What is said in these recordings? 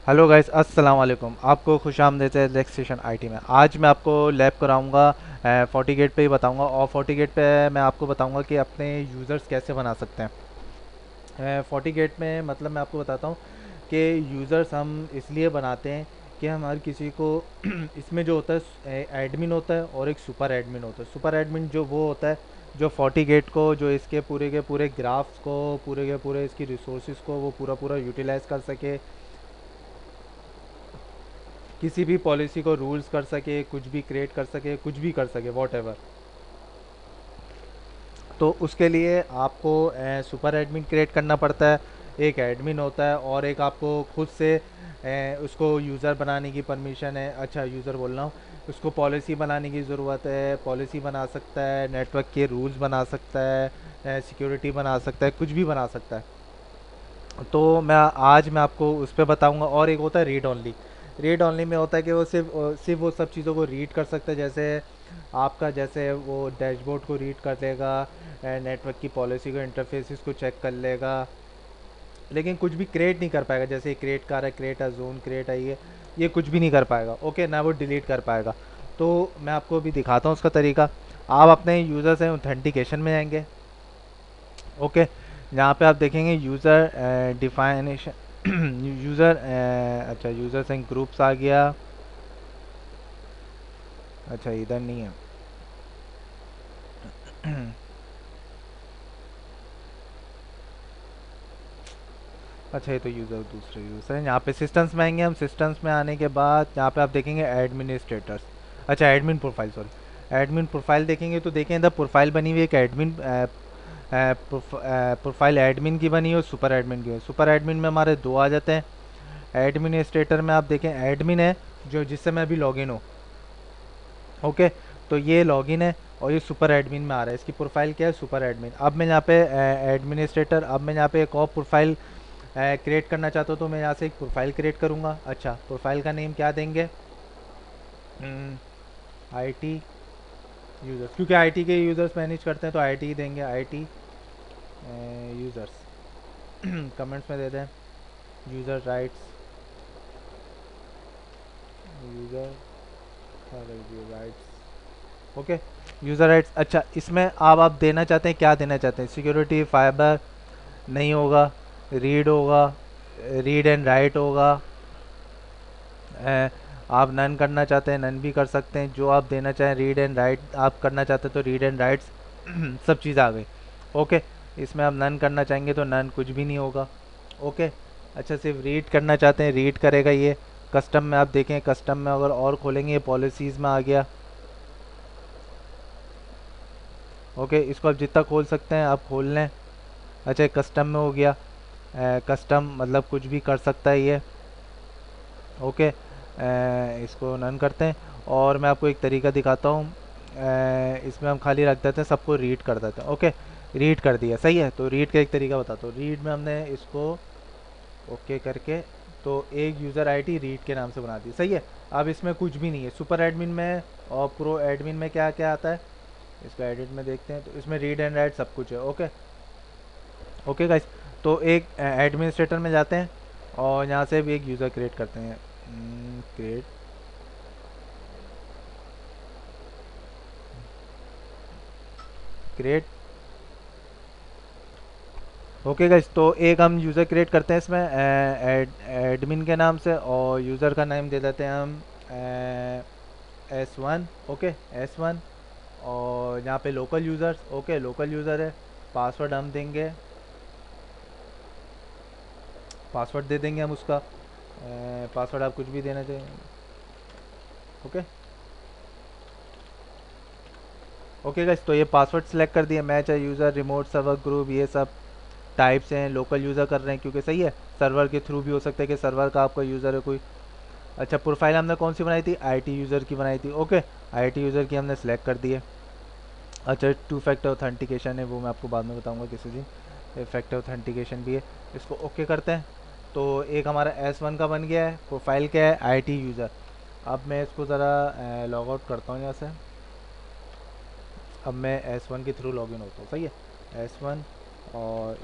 Hello guys, अस्सलाम वालेकुम। आपको खुशामदीद है रिलैक्सेशन आईटी में। आज मैं आपको लैब कराऊंगा। फोर्टीगेट पे ही बताऊंगा और फोर्टीगेट पे मैं आपको बताऊंगा कि अपने यूज़र्स कैसे बना सकते हैं। फोर्टीगेट में मतलब मैं आपको बताता हूँ कि यूज़र्स हम इसलिए बनाते हैं कि हम हर किसी को इसमें जो होता है एडमिन होता है और एक सुपर एडमिन होता है। सुपर एडमिन जो वो होता है जो फोर्टीगेट को, जो इसके पूरे के पूरे ग्राफ्स को, पूरे के पूरे इसकी रिसोर्सेज को वो पूरा पूरा यूटिलाइज कर सके, किसी भी पॉलिसी को रूल्स कर सके, कुछ भी क्रिएट कर सके, कुछ भी कर सके, वॉट एवर। तो उसके लिए आपको सुपर एडमिन क्रिएट करना पड़ता है। एक एडमिन होता है और एक आपको खुद से उसको यूज़र बनाने की परमिशन है। अच्छा, यूज़र बोल रहा हूँ, उसको पॉलिसी बनाने की ज़रूरत है। पॉलिसी बना सकता है, नेटवर्क के रूल्स बना सकता है, सिक्योरिटी बना सकता है, कुछ भी बना सकता है। तो मैं आपको उस पर बताऊंगा। और एक होता है रीड ओनली। रीड ओनली में होता है कि वो सिर्फ वो सब चीज़ों को रीड कर सकता है, जैसे आपका, जैसे वो डैशबोर्ड को रीड कर लेगा, नेटवर्क की पॉलिसी को, इंटरफेसिस को चेक कर लेगा, लेकिन कुछ भी क्रिएट नहीं कर पाएगा। जैसे क्रिएट कर रहा है, क्रिएट अ जोन, क्रिएट है, ये कुछ भी नहीं कर पाएगा। ओके ना, वो डिलीट कर पाएगा। तो मैं आपको अभी दिखाता हूँ उसका तरीका। आप अपने यूज़र से ऑथेंटिकेशन में जाएंगे। ओके, यहाँ पे आप देखेंगे यूज़र डिफाइनेशन यूज़र, अच्छा, यूज़र्स एंड ग्रुप्स आ गया। अच्छा, इधर नहीं है। अच्छा, ये तो यूज़र दूसरे यूज़र हैं। यहाँ पे सिस्टम्स में आएंगे हम। सिस्टम्स में आने के बाद यहाँ पे आप देखेंगे एडमिनिस्ट्रेटर्स। अच्छा, admin profile, sorry, admin profile देखेंगे तो देखें इधर प्रोफाइल बनी हुई है एक एडमिन प्रोफाइल एडमिन की बनी है और सुपर एडमिन की है। सुपर एडमिन में हमारे दो आ जाते हैं। एडमिनिस्ट्रेटर में आप देखें एडमिन है, जो जिससे मैं अभी लॉगिन हूँ। ओके, तो ये लॉगिन है और ये सुपर एडमिन में आ रहा है। इसकी प्रोफाइल क्या है? Super admin. अब मैं यहाँ पे एडमिनिस्ट्रेटर, अब मैं यहाँ पे एक और प्रोफाइल क्रिएट करना चाहता हूँ, तो मैं यहाँ से एक प्रोफाइल क्रिएट करूँगा। अच्छा, प्रोफाइल का नेम क्या देंगे? आईटी यूज़र्स, क्योंकि आईटी के यूज़र्स मैनेज करते हैं तो आईटी ही देंगे। आईटी यूज़र्स कमेंट्स में दे दें user rights, user rights. Okay, user rights. अच्छा, इसमें अब आप देना चाहते हैं, क्या देना चाहते हैं? सिक्योरिटी, फाइबर नहीं होगा, रीड होगा, रीड एंड राइट होगा। आप नन करना चाहते हैं, नन भी कर सकते हैं। जो आप देना चाहें, रीड एंड राइट आप करना चाहते हैं तो रीड एंड राइट्स सब चीज़ आ गई। ओके, इसमें आप नन करना चाहेंगे तो नन, कुछ भी नहीं होगा। ओके, अच्छा, सिर्फ रीड करना चाहते हैं, रीड करेगा ये। कस्टम में आप देखें, कस्टम में अगर और खोलेंगे, ये पॉलिसीज़ में आ गया। ओके, इसको आप जितना खोल सकते हैं आप खोल लें। अच्छा, कस्टम में हो गया। कस्टम मतलब कुछ भी कर सकता है ये। ओके, इसको नन करते हैं। और मैं आपको एक तरीका दिखाता हूँ। इसमें हम खाली रख देते हैं, सबको रीड कर देते हैं। ओके, रीड कर दिया, सही है। तो रीड का एक तरीका बताता हूँ। रीड में हमने इसको ओके करके तो एक यूज़र आईडी रीड के नाम से बना दी, सही है। अब इसमें कुछ भी नहीं है। सुपर एडमिन में और प्रो एडमिन में क्या क्या आता है, इसको एडिट में देखते हैं। तो इसमें रीड एंड राइट सब कुछ है। ओके, ओके गाइस, तो एक एडमिनिस्ट्रेटर में जाते हैं और यहाँ से भी एक यूज़र क्रिएट करते हैं। Create, create. ओके गाइस, तो एक हम यूज़र क्रिएट करते हैं इसमें एडमिन के नाम से, और यूज़र का नाम दे देते हैं हम S1। Okay, S1। और यहाँ पे local users, okay, local user है। पासवर्ड हम देंगे, पासवर्ड दे देंगे हम उसका। पासवर्ड आप कुछ भी देना चाहिए। ओके, ओके गाइस, तो ये पासवर्ड सेलेक्ट कर दिया। मैच है, यूज़र, रिमोट सर्वर, ग्रुप, ये सब टाइप्स हैं। लोकल यूज़र कर रहे हैं क्योंकि सही है, सर्वर के थ्रू भी हो सकता है कि सर्वर का आपका यूज़र है कोई। अच्छा, प्रोफाइल हमने कौन सी बनाई थी? आईटी यूज़र की बनाई थी। ओके, आईटी यूज़र की हमने सेलेक्ट कर दी है। अच्छा, टू फैक्टर ऑथेंटिकेशन है, वो मैं आपको बाद में बताऊंगा किसी दिन। फैक्टर ऑथेंटिकेशन भी है। इसको ओके करते हैं। तो एक हमारा S1 का बन गया है। प्रोफाइल क्या है? IT user. अब मैं इसको ज़रा लॉग आउट करता हूँ यहाँ से। अब मैं S1 के थ्रू लॉगिन होता हूँ, सही है। S1 और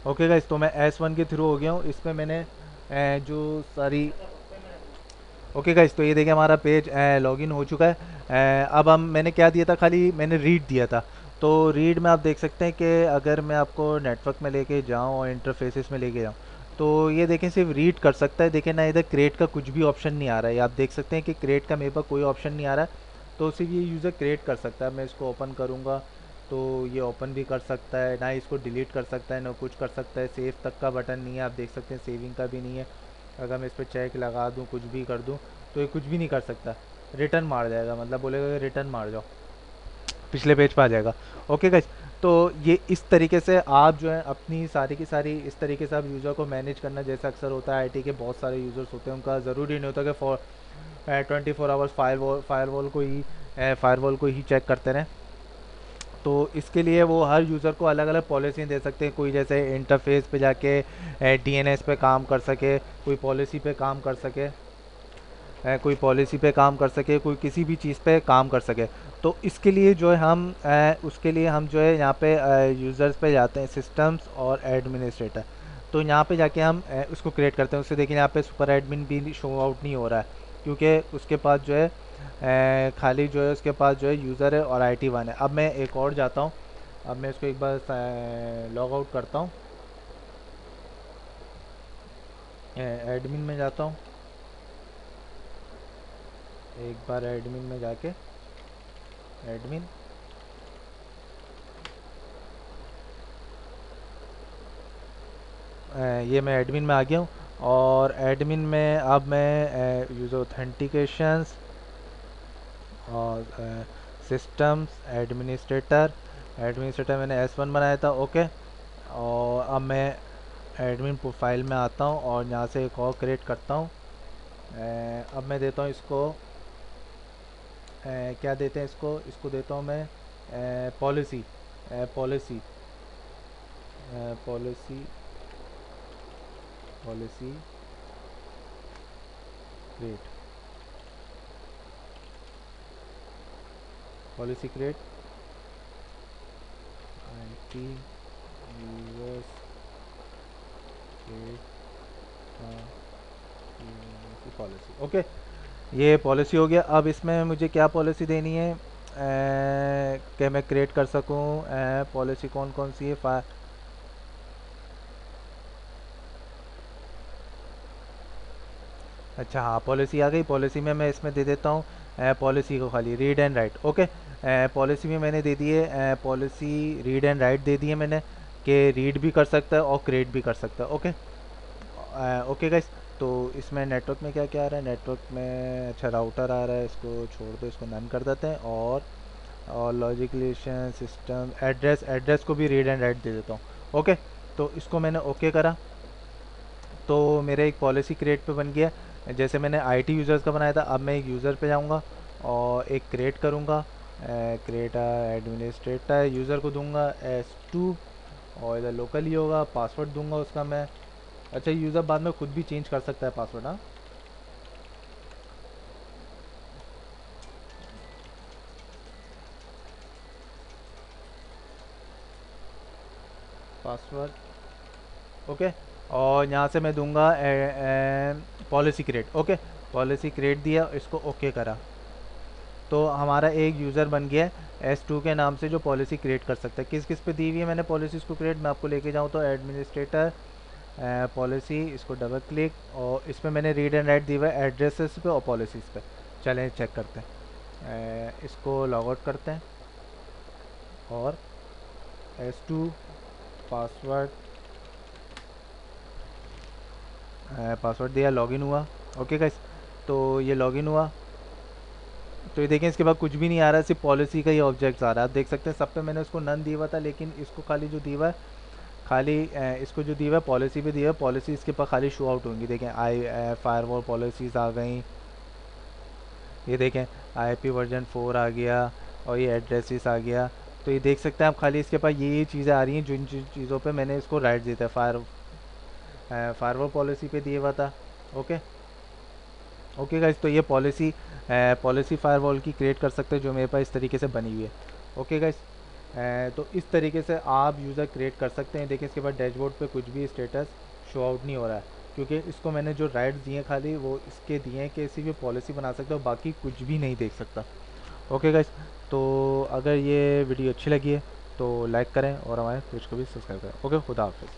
ओके गाइस, तो मैं S1 के थ्रू हो गया हूँ। इसमें मैंने जो सारी ओके गाइस, तो ये देखिए हमारा पेज लॉगिन हो चुका है। अब हम मैंने क्या दिया था, खाली मैंने रीड दिया था। तो रीड में आप देख सकते हैं कि अगर मैं आपको नेटवर्क में लेके जाऊँ और इंटरफेसेस में लेके जाऊँ, तो ये देखें सिर्फ रीड कर सकता है। देखें ना, इधर क्रिएट का कुछ भी ऑप्शन नहीं आ रहा है। आप देख सकते हैं कि क्रिएट का मेरे पास कोई ऑप्शन नहीं आ रहा है। तो सिर्फ ये यूज़र क्रिएट कर सकता है। मैं इसको ओपन करूँगा तो ये ओपन भी कर सकता है, ना इसको डिलीट कर सकता है, ना कुछ कर सकता है। सेव तक का बटन नहीं है, आप देख सकते हैं सेविंग का भी नहीं है। अगर मैं इस पर चेक लगा दूँ, कुछ भी कर दूँ, तो ये कुछ भी नहीं कर सकता। रिटर्न मार जाएगा, मतलब बोलेगा कि रिटर्न मार जाओ, पिछले पेज पे आ जाएगा। ओके गाइस, तो ये इस तरीके से आप जो है अपनी सारी की सारी इस तरीके से आप यूज़र को मैनेज करना, जैसा अक्सर होता है आईटी के बहुत सारे यूज़र्स होते हैं, उनका ज़रूरी नहीं होता कि 24 आवर्स फायरवॉल को ही चेक करते रहें। तो इसके लिए वो हर यूज़र को अलग अलग पॉलिसी दे सकते हैं। कोई जैसे इंटरफेस पे जाके डीएनएस पे काम कर सके, कोई पॉलिसी पे काम कर सके, कोई पॉलिसी पे काम कर सके, कोई किसी भी चीज़ पे काम कर सके। तो इसके लिए जो है हम उसके लिए हम जो है यहाँ पे यूज़र्स पे जाते हैं, सिस्टम्स और एडमिनिस्ट्रेटर। तो यहाँ पे जाके हम उसको क्रिएट करते हैं। उससे देखिए यहाँ पे सुपर एडमिन भी शो आउट नहीं हो रहा है, क्योंकि उसके पास जो है खाली जो है उसके पास जो है यूज़र है और IT1 है। अब मैं एक और जाता हूँ। अब मैं इसको एक बार लॉग आउट करता हूँ, एडमिन में जाता हूँ। एक बार एडमिन में जाके एडमिन ये मैं एडमिन में आ गया हूँ। और एडमिन में अब मैं यूज़र ऑथेंटिकेशंस और सिस्टम्स एडमिनिस्ट्रेटर मैंने S1 बनाया था। ओके, और अब मैं एडमिन प्रोफाइल में आता हूँ और यहाँ से एक और क्रिएट करता हूँ। अब मैं देता हूँ इसको क्या देते हैं इसको, इसको देता हूँ मैं policy policy policy policy create policy create IT users create policy. Okay, ये पॉलिसी हो गया। अब इसमें मुझे क्या पॉलिसी देनी है कि मैं क्रिएट कर सकूं। पॉलिसी कौन कौन सी है, अच्छा हाँ, पॉलिसी आ गई। पॉलिसी में मैं इसमें दे देता हूँ पॉलिसी को खाली read and write. Okay, policy में मैंने दे दी है पॉलिसी रीड एंड राइट दे दी है मैंने, कि रीड भी कर सकता है और क्रिएट भी कर सकता है। ओके, ओके गाइस, तो इसमें नेटवर्क में क्या क्या आ रहा है, नेटवर्क में अच्छा राउटर आ रहा है, इसको छोड़ दो, इसको नन कर देते हैं। और लॉजिकलेशन सिस्टम एड्रेस को भी रीड एंड राइट दे देता हूँ। ओके, तो इसको मैंने ओके करा, तो मेरा एक पॉलिसी क्रिएट पे बन गया। जैसे मैंने IT यूज़र्स का बनाया था, अब मैं एक यूज़र पे जाऊँगा और एक क्रिएट करूँगा। क्रिएट एडमिनिस्ट्रेटर यूज़र को दूंगा S2, और इधर लोकल ही होगा। पासवर्ड दूंगा उसका मैं। अच्छा, यूज़र बाद में खुद भी चेंज कर सकता है पासवर्ड, हाँ। पासवर्ड ओके, और यहाँ से मैं दूंगा policy create. Okay, policy create दिया, इसको ओके करा, तो हमारा एक यूज़र बन गया है S2 के नाम से, जो पॉलिसी क्रिएट कर सकता है। किस किस पे दी हुई है मैंने पॉलिसीज़ को क्रिएट, मैं आपको लेके जाऊँ तो एडमिनिस्ट्रेटर पॉलिसी, इसको डबल क्लिक, और इसमें मैंने रीड एंड राइट दी हुआ है एड्रेसेस पे और पॉलिसीज़ पे। चलें चेक करते हैं, इसको लॉग आउट करते हैं और S2 पासवर्ड पासवर्ड दिया, लॉगिन हुआ। ओके गाइस, तो ये लॉगिन हुआ, तो ये देखें इसके बाद कुछ भी नहीं आ रहा है, सिर्फ पॉलिसी का ही ऑब्जेक्ट्स आ रहा है। आप देख सकते हैं सब पे मैंने उसको नन दिया हुआ था, लेकिन इसको खाली जो दिया हुआ है, खाली इसको जो दिया हुआ है पॉलिसी पे दिया है, पॉलिसी इसके पास खाली शो आउट होंगी। देखें फायरवॉल पॉलिसीज़ आ गई, ये देखें IP वर्जन 4 आ गया, और ये एड्रेसेस आ गया। तो ये देख सकते हैं आप, खाली इसके पास ये चीज़ें आ रही हैं जिन जिन चीज़ों पे मैंने इसको राइट दिया था। फायरवॉल पॉलिसी पे दिया हुआ था। ओके, ओके गाइस, तो ये पॉलिसी फायरवॉल की क्रिएट कर सकते हैं, जो मेरे पास इस तरीके से बनी हुई है। ओके गाइस, तो इस तरीके से आप यूज़र क्रिएट कर सकते हैं। देखिए इसके बाद डैशबोर्ड पे कुछ भी स्टेटस शो आउट नहीं हो रहा है, क्योंकि इसको मैंने जो राइट्स दिए हैं खाली वो इसके दिए हैं कि इसी भी पॉलिसी बना सकते हो, बाकी कुछ भी नहीं देख सकता। ओके गाइस, तो अगर ये वीडियो अच्छी लगी है तो लाइक करें और हमारे पेज को भी सब्सक्राइब करें। ओके, खुदा हाफिज़।